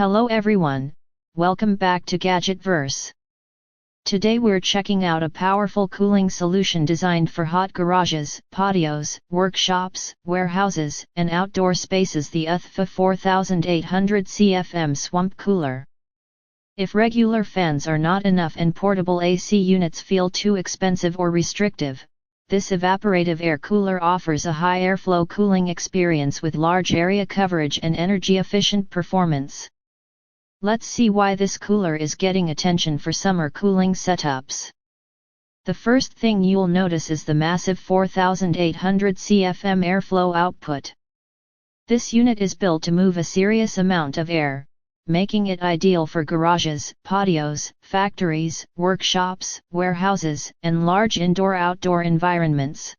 Hello everyone, welcome back to GadgetVerse. Today we're checking out a powerful cooling solution designed for hot garages, patios, workshops, warehouses, and outdoor spaces, the Uthfy 4800 CFM Swamp Cooler. If regular fans are not enough and portable AC units feel too expensive or restrictive, this evaporative air cooler offers a high airflow cooling experience with large area coverage and energy-efficient performance. Let's see why this cooler is getting attention for summer cooling setups. The first thing you'll notice is the massive 4800 CFM airflow output. This unit is built to move a serious amount of air, making it ideal for garages, patios, factories, workshops, warehouses, and large indoor-outdoor environments.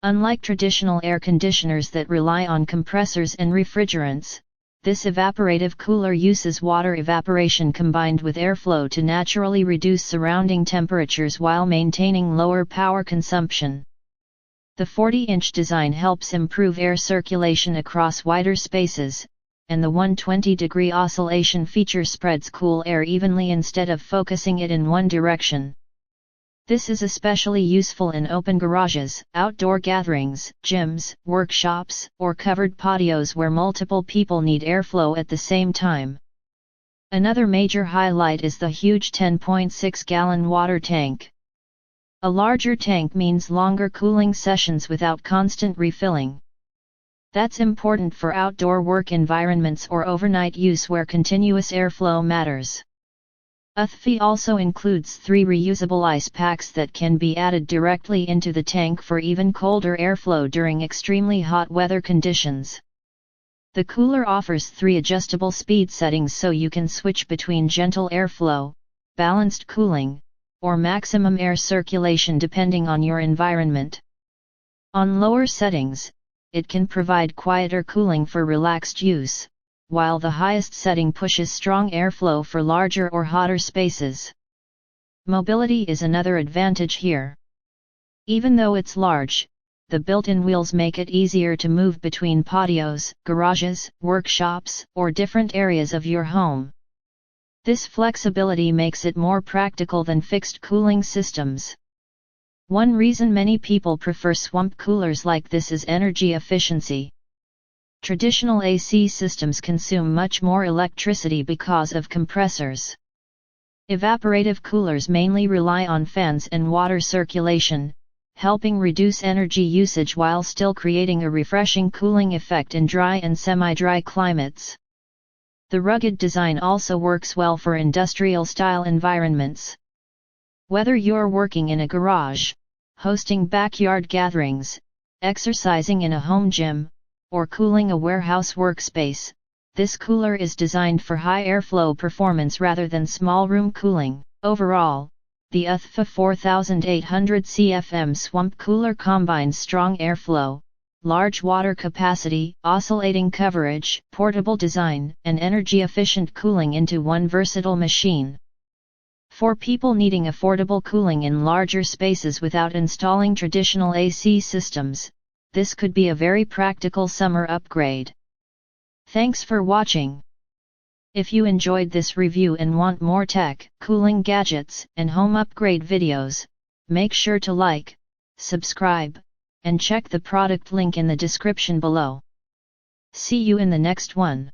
Unlike traditional air conditioners that rely on compressors and refrigerants, this evaporative cooler uses water evaporation combined with airflow to naturally reduce surrounding temperatures while maintaining lower power consumption. The 40-inch design helps improve air circulation across wider spaces, and the 120-degree oscillation feature spreads cool air evenly instead of focusing it in one direction. This is especially useful in open garages, outdoor gatherings, gyms, workshops, or covered patios where multiple people need airflow at the same time. Another major highlight is the huge 10.6-gallon water tank. A larger tank means longer cooling sessions without constant refilling. That's important for outdoor work environments or overnight use where continuous airflow matters. Uthfy also includes 3 reusable ice packs that can be added directly into the tank for even colder airflow during extremely hot weather conditions. The cooler offers 3 adjustable speed settings so you can switch between gentle airflow, balanced cooling, or maximum air circulation depending on your environment. On lower settings, it can provide quieter cooling for relaxed use, while the highest setting pushes strong airflow for larger or hotter spaces. Mobility is another advantage here. Even though it's large, the built-in wheels make it easier to move between patios, garages, workshops, or different areas of your home. This flexibility makes it more practical than fixed cooling systems. One reason many people prefer swamp coolers like this is energy efficiency. Traditional AC systems consume much more electricity because of compressors. Evaporative coolers mainly rely on fans and water circulation, helping reduce energy usage while still creating a refreshing cooling effect in dry and semi-dry climates. The rugged design also works well for industrial-style environments. Whether you're working in a garage, hosting backyard gatherings, exercising in a home gym, or cooling a warehouse workspace, this cooler is designed for high airflow performance rather than small room cooling. Overall, the Uthfy 4800 CFM Swamp Cooler combines strong airflow, large water capacity, oscillating coverage, portable design, and energy-efficient cooling into one versatile machine. For people needing affordable cooling in larger spaces without installing traditional AC systems, this could be a very practical summer upgrade. Thanks for watching. If you enjoyed this review and want more tech, cooling gadgets, and home upgrade videos, make sure to like, subscribe, and check the product link in the description below. See you in the next one.